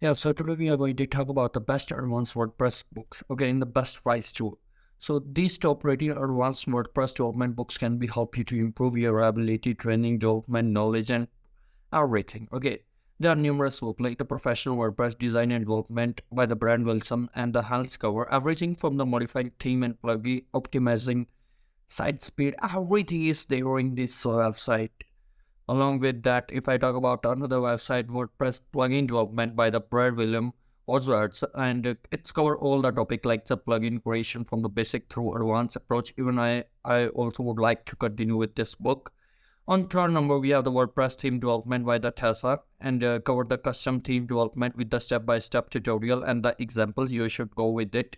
Yeah, so today we are going to talk about the best advanced WordPress books, okay, in the best price too. So these top rated advanced WordPress development books can be help you to improve your ability, training, development, knowledge, and everything. Okay, there are numerous books like the Professional WordPress Design and Development by the Brand Wilson and the Health Cover, everything from the modifying theme and plugin, optimizing site speed, everything is there in this website. Along with that, if I talk about another website, WordPress plugin development by the Brad William Oswards, and it's covered all the topic like the plugin creation from the basic through advanced approach. Even I also would like to continue with this book. On third number, we have the WordPress theme development by the Tessa and cover the custom theme development with the step-by-step tutorial and the examples. You should go with it.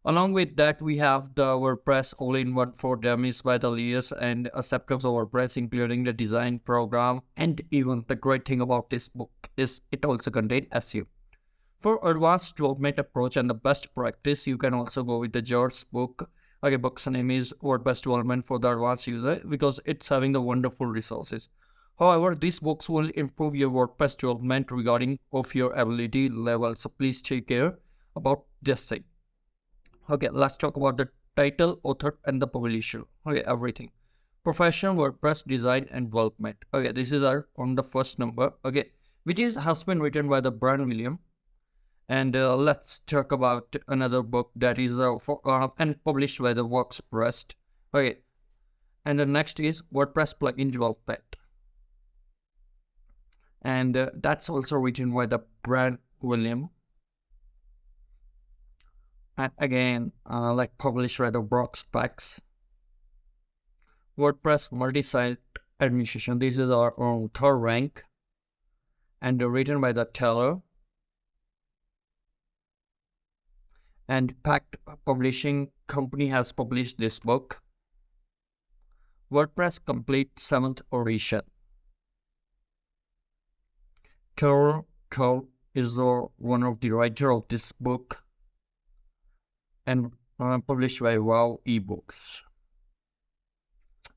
Along with that, we have the WordPress all-in-one for dummies by the Elias and acceptance of WordPress, including the design program. And even the great thing about this book is it also contains SEO. For advanced development approach and the best practice, you can also go with the George's book. Okay, book's name is WordPress Development for the Advanced User because it's having the wonderful resources. However, these books will improve your WordPress development regarding of your ability level. So please take care about this thing. Okay, let's talk about the title, author, and the publisher. Okay, everything. Professional WordPress design and development. Okay, this is our on the first number. Okay, which is has been written by the Brian William. And let's talk about another book that is and published by the WordPress. Okay, and the next is WordPress plugin development, and that's also written by the Brian William. And again, like published by the WordPress. WordPress multi-site administration. This is our own third rank and written by the Teller. And Pact Publishing Company has published this book. WordPress Complete 7th Edition. Carol is one of the writer of this book and published by Wow eBooks.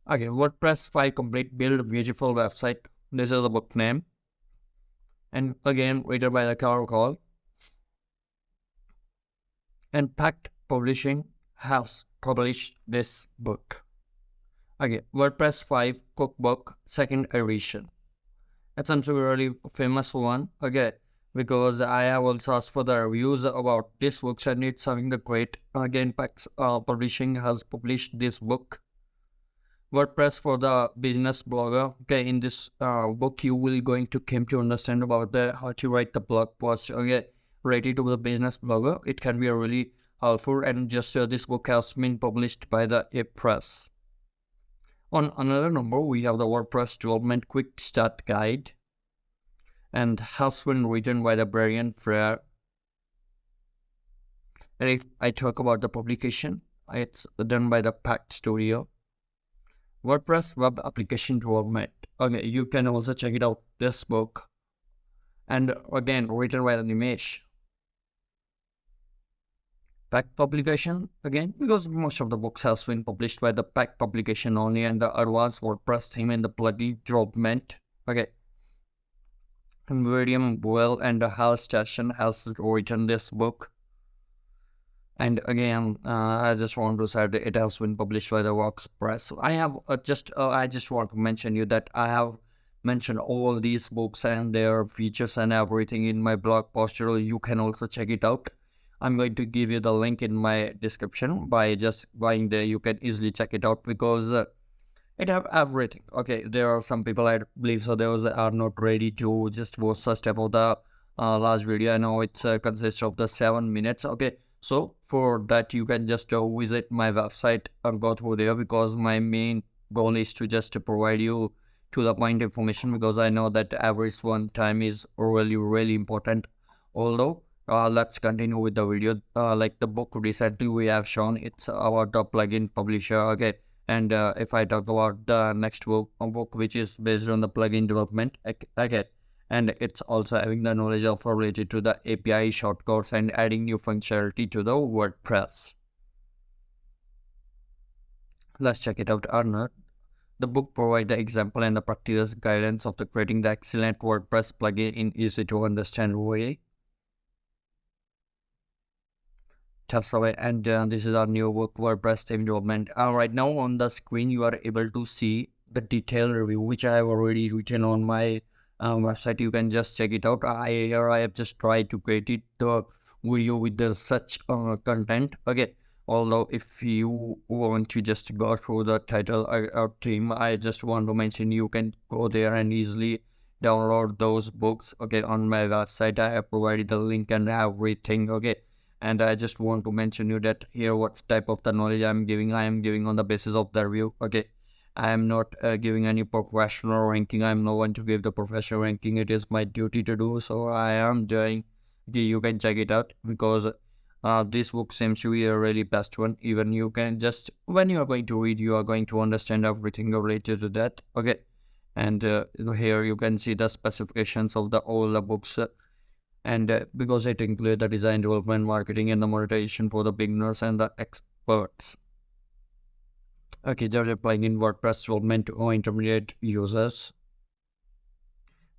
Okay, WordPress 5 Complete Build Beautiful Website. This is the book name. And again, written by the Carol Call. And Pact Publishing has published this book. Okay, WordPress 5 Cookbook 2nd Edition. It's a really famous one. Okay, because I have also asked for the reviews about this book and it's having the great. Again, Pact Publishing has published this book. WordPress for the business blogger. Okay, in this book you will going to come to understand about the how to write the blog post. Okay, related to the business blogger. It can be a really helpful, and just this book has been published by the Press. On another number, we have the WordPress Development Quick Start Guide, and has been written by the Brian Frere. And if I talk about the publication, it's done by the Pact Studio. WordPress Web Application Development. Okay, you can also check it out, this book. And again, written by the Nimesh. Pact Publication, again, because most of the books has been published by the Pact Publication only, and the advanced WordPress theme and the plugin development. Okay. And William Boyle and the Hal Station has written this book. And again, I just want to say that it has been published by the WordPress. So I have I just want to mention you that I have mentioned all these books and their features and everything in my blog post. You can also check it out. I'm going to give you the link in my description. By just going there, you can easily check it out because it have everything. Okay, there are some people, I believe so, those are not ready to just watch the step of the last video. I know it consists of the 7 minutes. Okay, so for that you can just visit my website and go through there, because my main goal is to just provide you to the point information, because I know that average one time is really important. Although let's continue with the video. Like the book recently we have shown, it's about the plugin publisher. Okay, and if I talk about the next book which is based on the plugin development, okay, and it's also having the knowledge of related to the API shortcuts and adding new functionality to the WordPress. Let's check it out. Arnold. The book provides the example and the practical guidance of the creating the excellent WordPress plugin in easy to understand way. That's away, and this is our new book WordPress theme development. Right now on the screen you are able to see the detailed review which I have already written on my website. You can just check it out. I have just tried to create it the video with the such content. Okay, although if you want to just go through the title or theme, I just want to mention you can go there and easily download those books. Okay, on my website I have provided the link and everything. Okay, and I just want to mention you that here what type of the knowledge I am giving on the basis of the review. Okay, I am not giving any professional ranking. I am no one to give the professional ranking. It is my duty to do so. I am doing. Okay, you can check it out because this book seems to be a really best one. Even you can just when you are going to read, you are going to understand everything related to that. Okay, and here you can see the specifications of the all the books. And because it includes the design, development, marketing, and the monetization for the beginners and the experts. Okay, there's a plugin WordPress development or intermediate users.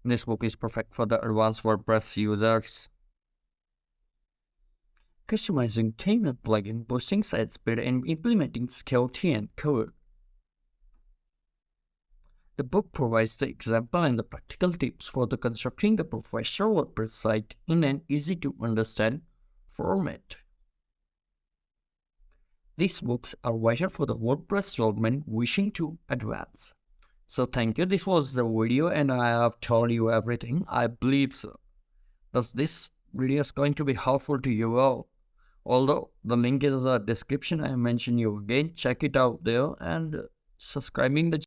This book is perfect for the advanced WordPress users. Customizing theme and plugin, boosting site speed, and implementing Skeleton and code. The book provides the example and the practical tips for the constructing the professional WordPress site in an easy to understand format. These books are vital for the WordPress development wishing to advance. So thank you. This was the video and I have told you everything. I believe so. Thus this video is going to be helpful to you all. Although the link is in the description, I mention you again. Check it out there and subscribing the